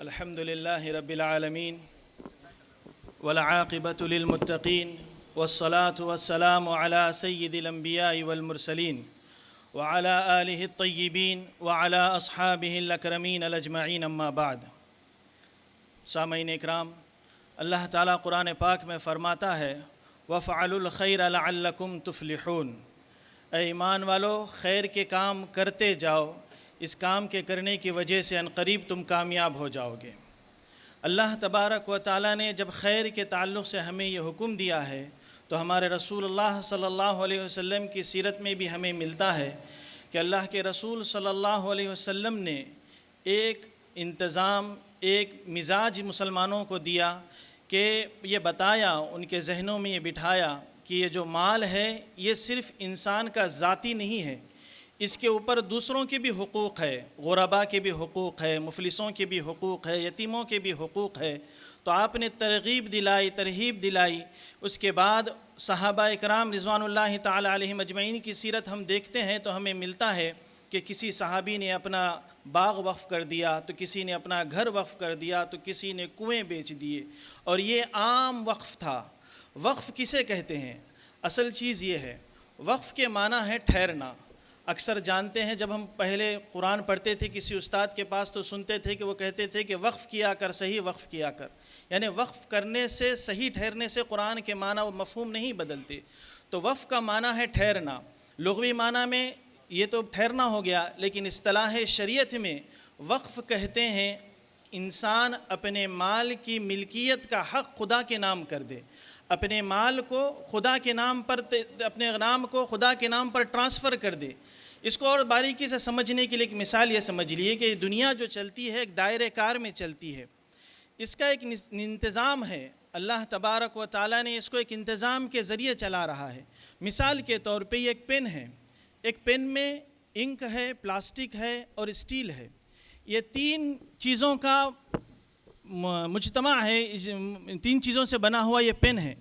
الحمد لله رب العالمين والعاقبة للمتقين والصلاة والسلام على سيد الأنبياء والمرسلين وعلى آله الطيبين وعلى أصحابه الأكرمين الأجمعين أما بعد۔ سامعین اکرام، اللہ تعالیٰ قرآن پاک میں فرماتا ہے وَفْعَلُوا الْخَيْرَ لَعَلَّكُمْ تُفْلِحُونَ، اے ایمان والو خیر کے کام کرتے جاؤ، اس کام کے کرنے کی وجہ سے عنقریب تم کامیاب ہو جاؤ گے۔ اللہ تبارک و تعالیٰ نے جب خیر کے تعلق سے ہمیں یہ حکم دیا ہے تو ہمارے رسول اللہ صلی اللہ علیہ وسلم کی سیرت میں بھی ہمیں ملتا ہے کہ اللہ کے رسول صلی اللہ علیہ وسلم نے ایک انتظام، ایک مزاج مسلمانوں کو دیا کہ یہ بتایا، ان کے ذہنوں میں یہ بٹھایا کہ یہ جو مال ہے یہ صرف انسان کا ذاتی نہیں ہے، اس کے اوپر دوسروں کے بھی حقوق ہے، غرباء کے بھی حقوق ہے، مفلسوں کے بھی حقوق ہے، یتیموں کے بھی حقوق ہے۔ تو آپ نے ترغیب دلائی، ترہیب دلائی۔ اس کے بعد صحابہ اکرام رضوان اللہ تعالی علیہم اجمعین کی سیرت ہم دیکھتے ہیں تو ہمیں ملتا ہے کہ کسی صحابی نے اپنا باغ وقف کر دیا، تو کسی نے اپنا گھر وقف کر دیا، تو کسی نے کنویں بیچ دیے، اور یہ عام وقف تھا۔ وقف کسے کہتے ہیں؟ اصل چیز یہ ہے، وقف کے معنی ہے ٹھہرنا۔ اکثر جانتے ہیں جب ہم پہلے قرآن پڑھتے تھے کسی استاد کے پاس تو سنتے تھے کہ وہ کہتے تھے کہ وقف کیا کر، صحیح وقف کیا کر، یعنی وقف کرنے سے، صحیح ٹھہرنے سے قرآن کے معنی و مفہوم نہیں بدلتے۔ تو وقف کا معنی ہے ٹھہرنا۔ لغوی معنی میں یہ تو ٹھہرنا ہو گیا، لیکن اصطلاح شریعت میں وقف کہتے ہیں انسان اپنے مال کی ملکیت کا حق خدا کے نام کر دے، اپنے مال کو خدا کے نام پر، اپنے نام کو خدا کے نام پر ٹرانسفر کر دے۔ اس کو اور باریکی سے سمجھنے کے لیے ایک مثال یہ سمجھ لیے کہ دنیا جو چلتی ہے ایک دائرہ کار میں چلتی ہے، اس کا ایک انتظام ہے، اللہ تبارک و تعالیٰ نے اس کو ایک انتظام کے ذریعے چلا رہا ہے۔ مثال کے طور پہ یہ ایک پین ہے، ایک پین میں انک ہے، پلاسٹک ہے اور اسٹیل ہے، یہ تین چیزوں کا مجتمع ہے، تین چیزوں سے بنا ہوا یہ پین ہے۔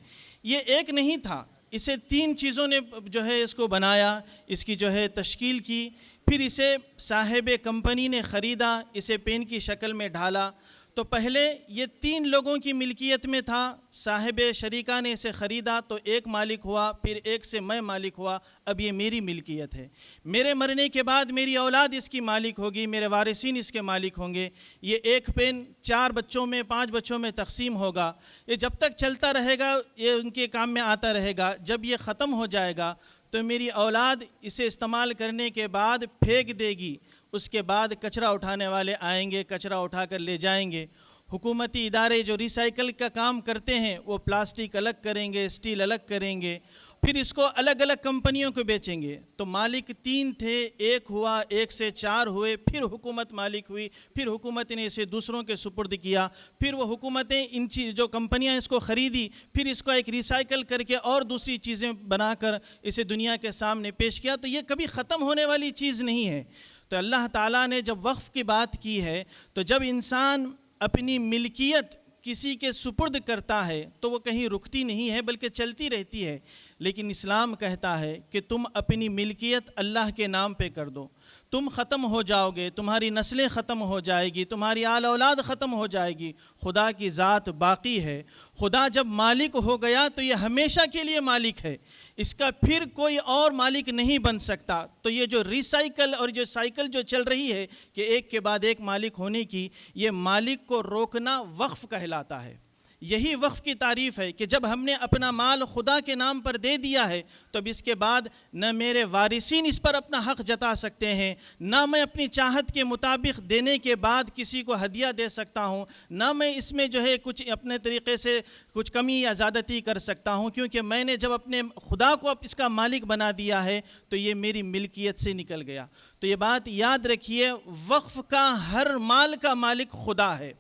یہ ایک نہیں تھا، اسے تین چیزوں نے جو ہے اس کو بنایا، اس کی جو ہے تشکیل کی، پھر اسے صاحب کمپنی نے خریدا، اسے پین کی شکل میں ڈھالا۔ تو پہلے یہ تین لوگوں کی ملکیت میں تھا، صاحب شریکہ نے اسے خریدا تو ایک مالک ہوا، پھر ایک سے میں مالک ہوا، اب یہ میری ملکیت ہے، میرے مرنے کے بعد میری اولاد اس کی مالک ہوگی، میرے وارثین اس کے مالک ہوں گے۔ یہ ایک پین 4 بچوں میں، 5 بچوں میں تقسیم ہوگا، یہ جب تک چلتا رہے گا یہ ان کے کام میں آتا رہے گا۔ جب یہ ختم ہو جائے گا تو میری اولاد اسے استعمال کرنے کے بعد پھینک دے گی، اس کے بعد کچرا اٹھانے والے آئیں گے، کچرا اٹھا کر لے جائیں گے۔ حکومتی ادارے جو ریسائیکل کا کام کرتے ہیں وہ پلاسٹک الگ کریں گے، اسٹیل الگ کریں گے، پھر اس کو الگ الگ کمپنیوں کو بیچیں گے۔ تو مالک 3 تھے، ایک ہوا، 1 سے 4 ہوئے، پھر حکومت مالک ہوئی، پھر حکومت نے اسے دوسروں کے سپرد کیا، پھر وہ حکومتیں ان جو کمپنیاں اس کو خریدی، پھر اس کو ایک ریسائیکل کر کے اور دوسری چیزیں بنا کر اسے دنیا کے سامنے پیش کیا۔ تو یہ کبھی ختم ہونے والی چیز نہیں ہے۔ تو اللہ تعالیٰ نے جب وقف کی بات کی ہے تو جب انسان اپنی ملکیت کسی کے سپرد کرتا ہے تو وہ کہیں رکتی نہیں ہے بلکہ چلتی رہتی ہے، لیکن اسلام کہتا ہے کہ تم اپنی ملکیت اللہ کے نام پہ کر دو، تم ختم ہو جاؤ گے، تمہاری نسلیں ختم ہو جائے گی، تمہاری آل اولاد ختم ہو جائے گی، خدا کی ذات باقی ہے۔ خدا جب مالک ہو گیا تو یہ ہمیشہ کے لیے مالک ہے، اس کا پھر کوئی اور مالک نہیں بن سکتا۔ تو یہ جو ریسائیکل اور جو سائیکل جو چل رہی ہے کہ ایک کے بعد ایک مالک ہونے کی، یہ مالک کو روکنا وقف کہلاتا ہے۔ یہی وقف کی تعریف ہے کہ جب ہم نے اپنا مال خدا کے نام پر دے دیا ہے تو اب اس کے بعد نہ میرے وارثین اس پر اپنا حق جتا سکتے ہیں، نہ میں اپنی چاہت کے مطابق دینے کے بعد کسی کو ہدیہ دے سکتا ہوں، نہ میں اس میں جو ہے کچھ اپنے طریقے سے کچھ کمی یا زیادتی کر سکتا ہوں، کیونکہ میں نے جب اپنے خدا کو اس کا مالک بنا دیا ہے تو یہ میری ملکیت سے نکل گیا۔ تو یہ بات یاد رکھیے، وقف کا ہر مال کا مالک خدا ہے،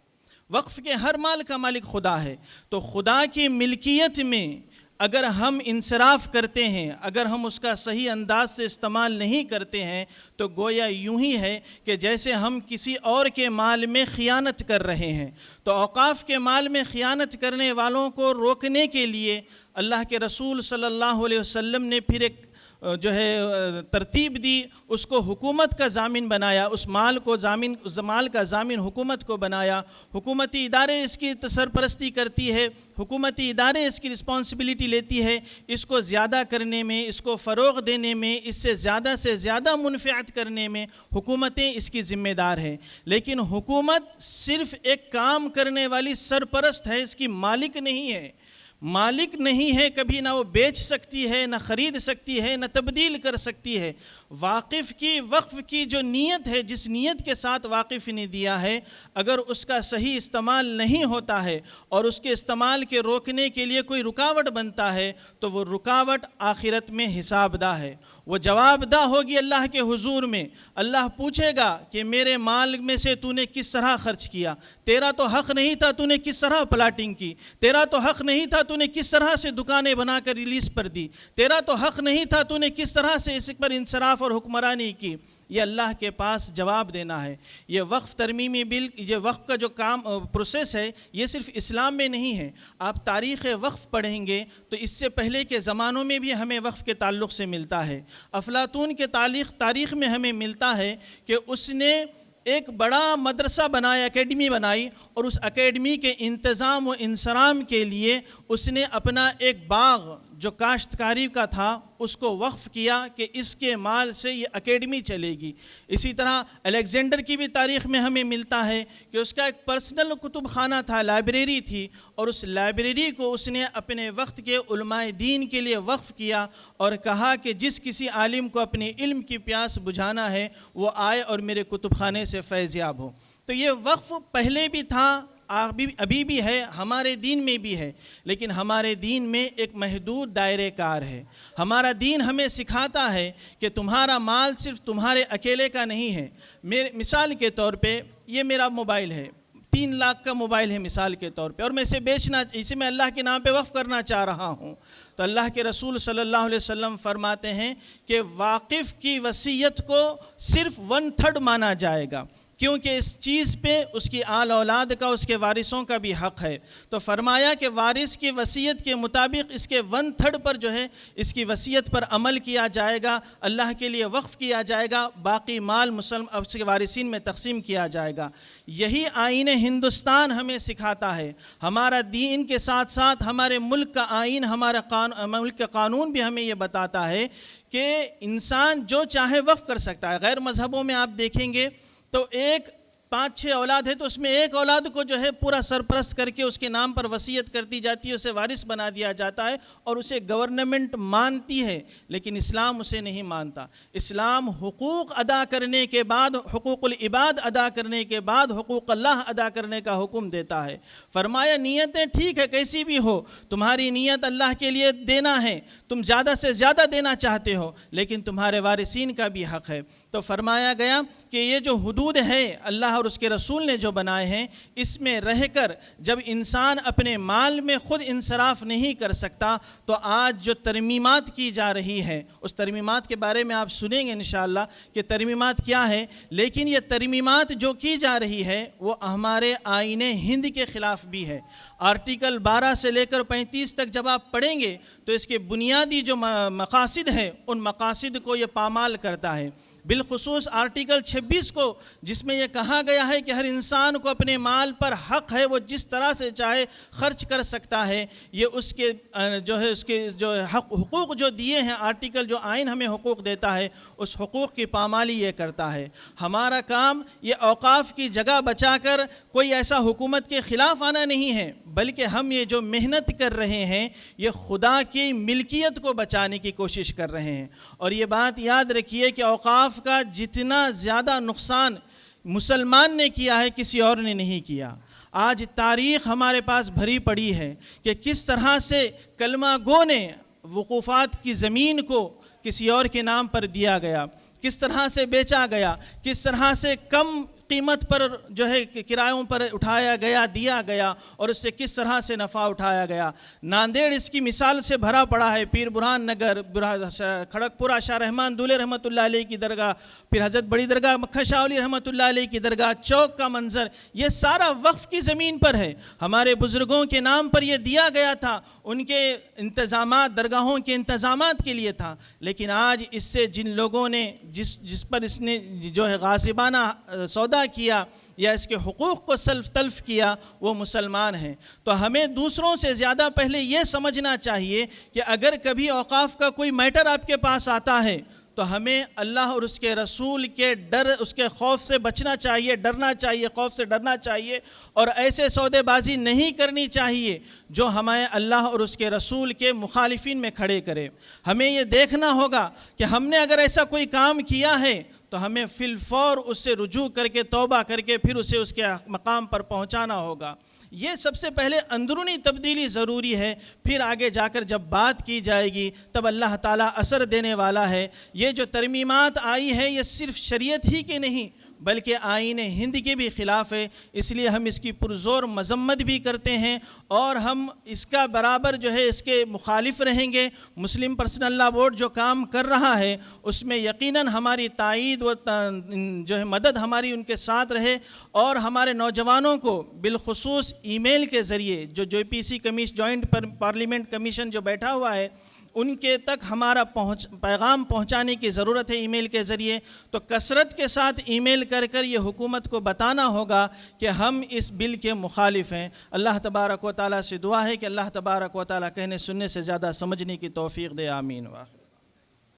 وقف کے ہر مال کا مالک خدا ہے۔ تو خدا کی ملکیت میں اگر ہم انصراف کرتے ہیں، اگر ہم اس کا صحیح انداز سے استعمال نہیں کرتے ہیں تو گویا یوں ہی ہے کہ جیسے ہم کسی اور کے مال میں خیانت کر رہے ہیں۔ تو اوقاف کے مال میں خیانت کرنے والوں کو روکنے کے لیے اللہ کے رسول صلی اللہ علیہ وسلم نے پھر ایک جو ہے ترتیب دی، اس کو حکومت کا ضامن بنایا، اس مال کا ضامن حکومت کو بنایا، حکومتی ادارے اس کی سرپرستی کرتی ہے، حکومتی ادارے اس کی رسپانسبلٹی لیتی ہے، اس کو زیادہ کرنے میں، اس کو فروغ دینے میں، اس سے زیادہ منفعت کرنے میں حکومتیں اس کی ذمہ دار ہیں۔ لیکن حکومت صرف ایک کام کرنے والی سرپرست ہے، اس کی مالک نہیں ہے، مالک نہیں ہے، کبھی نہ وہ بیچ سکتی ہے، نہ خرید سکتی ہے، نہ تبدیل کر سکتی ہے۔ وقف کی جو نیت ہے، جس نیت کے ساتھ واقف نے دیا ہے، اگر اس کا صحیح استعمال نہیں ہوتا ہے اور اس کے استعمال کے روکنے کے لیے کوئی رکاوٹ بنتا ہے تو وہ رکاوٹ آخرت میں حساب دہ ہے، وہ جواب دہ ہوگی اللہ کے حضور میں۔ اللہ پوچھے گا کہ میرے مال میں سے تو نے کس طرح خرچ کیا، تیرا تو حق نہیں تھا، تو نے کس طرح پلاٹنگ کی، تیرا تو حق نہیں تھا، تو نے کس طرح سے دکانیں بنا کر ریلیز پر دی، تیرا تو حق نہیں تھا، تو نے کس طرح سے اس پر انصراف اور حکمرانی کی۔ یہ اللہ کے پاس جواب دینا ہے۔ یہ وقف ترمیمی بل، یہ وقف کا جو پروسیس ہے، یہ صرف اسلام میں نہیں ہے۔ آپ تاریخ وقف پڑھیں گے تو اس سے پہلے کے زمانوں میں بھی ہمیں وقف کے تعلق سے ملتا ہے۔ افلاطون کے تاریخ میں ہمیں ملتا ہے کہ اس نے ایک بڑا مدرسہ بنایا، اکیڈمی بنائی، اور اس اکیڈمی کے انتظام و انصرام کے لیے اس نے اپنا ایک باغ جو کاشتکاری کا تھا اس کو وقف کیا کہ اس کے مال سے یہ اکیڈمی چلے گی۔ اسی طرح الیگزینڈر کی بھی تاریخ میں ہمیں ملتا ہے کہ اس کا ایک پرسنل کتب خانہ تھا، لائبریری تھی، اور اس لائبریری کو اس نے اپنے وقت کے علماء دین کے لیے وقف کیا اور کہا کہ جس کسی عالم کو اپنے علم کی پیاس بجھانا ہے وہ آئے اور میرے کتب خانے سے فیض یاب ہو۔ تو یہ وقف پہلے بھی تھا، ابھی بھی ہے، ہمارے دین میں بھی ہے، لیکن ہمارے دین میں ایک محدود دائرے کار ہے۔ ہمارا دین ہمیں سکھاتا ہے کہ تمہارا مال صرف تمہارے اکیلے کا نہیں ہے۔ مثال کے طور پہ یہ میرا موبائل ہے، 3 لاکھ کا موبائل ہے مثال کے طور پہ، اور میں اسے میں اللہ کے نام پہ وقف کرنا چاہ رہا ہوں، تو اللہ کے رسول صلی اللہ علیہ وسلم فرماتے ہیں کہ واقف کی وصیت کو صرف 1/3 مانا جائے گا، کیونکہ اس چیز پہ اس کی آل اولاد کا، اس کے وارثوں کا بھی حق ہے۔ تو فرمایا کہ وارث کی وصیت کے مطابق اس کے 1/3 پر جو ہے اس کی وصیت پر عمل کیا جائے گا، اللہ کے لیے وقف کیا جائے گا، باقی مال اس کے وارثین میں تقسیم کیا جائے گا۔ یہی آئین ہندوستان ہمیں سکھاتا ہے۔ ہمارا دین کے ساتھ ساتھ ہمارے ملک کا آئین، ملک کا قانون بھی ہمیں یہ بتاتا ہے کہ انسان جو چاہے وقف کر سکتا ہے۔ غیر مذہبوں میں آپ دیکھیں گے تو 5-6 اولاد ہے تو اس میں ایک اولاد کو جو ہے پورا سرپرست کر کے اس کے نام پر وصیت کر دی جاتی ہے، اسے وارث بنا دیا جاتا ہے اور اسے گورنمنٹ مانتی ہے، لیکن اسلام اسے نہیں مانتا۔ اسلام حقوق ادا کرنے کے بعد، حقوق العباد ادا کرنے کے بعد حقوق اللہ ادا کرنے کا حکم دیتا ہے۔ فرمایا نیتیں ٹھیک ہے کیسی بھی ہو، تمہاری نیت اللہ کے لیے دینا ہے، تم زیادہ سے زیادہ دینا چاہتے ہو، لیکن تمہارے وارثین کا بھی حق ہے۔ تو فرمایا گیا کہ یہ جو حدود ہے اللہ اور اس کے رسول نے جو بنائے ہیں، اس میں رہ کر جب انسان اپنے مال میں خود انصراف نہیں کر سکتا تو آج جو ترمیمات کی جا رہی ہے، اس ترمیمات کے بارے میں آپ سنیں گے انشاءاللہ کہ ترمیمات کیا ہے، لیکن یہ ترمیمات جو کی جا رہی ہے وہ ہمارے آئین ہند کے خلاف بھی ہے۔ آرٹیکل 12 سے لے کر 35 تک جب آپ پڑھیں گے تو اس کے بنیادی جو مقاصد ہیں ان مقاصد کو یہ پامال کرتا ہے۔ بالخصوص آرٹیکل 26 کو، جس میں یہ کہا گیا ہے کہ ہر انسان کو اپنے مال پر حق ہے، وہ جس طرح سے چاہے خرچ کر سکتا ہے، یہ اس کے حقوق جو دیے ہیں، آرٹیکل جو آئین ہمیں حقوق دیتا ہے اس حقوق کی پامالی یہ کرتا ہے۔ ہمارا کام یہ اوقاف کی جگہ بچا کر کوئی ایسا حکومت کے خلاف آنا نہیں ہے، بلکہ ہم یہ جو محنت کر رہے ہیں یہ خدا کی ملکیت کو بچانے کی کوشش کر رہے ہیں۔ اور یہ بات یاد رکھیے کہ اوقاف کا جتنا زیادہ نقصان مسلمان نے کیا ہے کسی اور نے نہیں کیا۔ آج تاریخ ہمارے پاس بھری پڑی ہے کہ کس طرح سے کلمہ گو نے وقوفات کی زمین کو کسی اور کے نام پر دیا گیا، کس طرح سے بیچا گیا، کس طرح سے کم قیمت پر جو ہے کرایوں پر اٹھایا گیا، دیا گیا، اور اس سے کس طرح سے نفع اٹھایا گیا۔ ناندیڑ اس کی مثال سے بھرا پڑا ہے۔ پیر برہان نگر، کھڑگپورہ شاہ رحمان دولے رحمۃ اللہ علیہ کی درگاہ، پھر حضرت بڑی درگاہ مکہ شاہ ولی رحمۃ اللہ علیہ کی درگاہ، چوک کا منظر، یہ سارا وقف کی زمین پر ہے۔ ہمارے بزرگوں کے نام پر یہ دیا گیا تھا، ان کے انتظامات، درگاہوں کے انتظامات کے لیے تھا۔ لیکن آج اس سے جن لوگوں نے جس پر اس نے جو ہے غاصبانہ سودا کیا یا اس کے حقوق کو سلف تلف کیا، وہ مسلمان ہیں۔ تو ہمیں دوسروں سے زیادہ پہلے یہ سمجھنا چاہیے کہ اگر کبھی اوقاف کا کوئی میٹر آپ کے پاس آتا ہے تو ہمیں اللہ اور اس کے رسول کے ڈر، اس کے خوف سے بچنا چاہیے، ڈرنا چاہیے، خوف سے ڈرنا چاہیے، اور ایسے سودے بازی نہیں کرنی چاہیے جو ہمیں اللہ اور اس کے رسول کے مخالفین میں کھڑے کرے۔ ہمیں یہ دیکھنا ہوگا کہ ہم نے اگر ایسا کوئی کام کیا ہے تو ہمیں فی الفور اس سے رجوع کر کے، توبہ کر کے، پھر اسے اس کے مقام پر پہنچانا ہوگا۔ یہ سب سے پہلے اندرونی تبدیلی ضروری ہے، پھر آگے جا کر جب بات کی جائے گی تب اللہ تعالیٰ اثر دینے والا ہے۔ یہ جو ترمیمات آئی ہے یہ صرف شریعت ہی کے نہیں بلکہ آئین ہند کے بھی خلاف ہے، اس لیے ہم اس کی پرزور مذمت بھی کرتے ہیں، اور ہم اس کا برابر جو ہے اس کے مخالف رہیں گے۔ مسلم پرسنل لاء بورڈ جو کام کر رہا ہے اس میں یقیناً ہماری تائید و جو ہے مدد ہماری ان کے ساتھ رہے، اور ہمارے نوجوانوں کو بالخصوص ای میل کے ذریعے جو پی سی کمیشن، جوائنٹ پارلیمنٹ کمیشن جو بیٹھا ہوا ہے، ان کے تک ہمارا پیغام پہنچانے کی ضرورت ہے ای میل کے ذریعے۔ تو کثرت کے ساتھ ای میل کر یہ حکومت کو بتانا ہوگا کہ ہم اس بل کے مخالف ہیں۔ اللہ تبارک و تعالیٰ سے دعا ہے کہ اللہ تبارک و تعالیٰ کہنے سننے سے زیادہ سمجھنے کی توفیق دے، آمین۔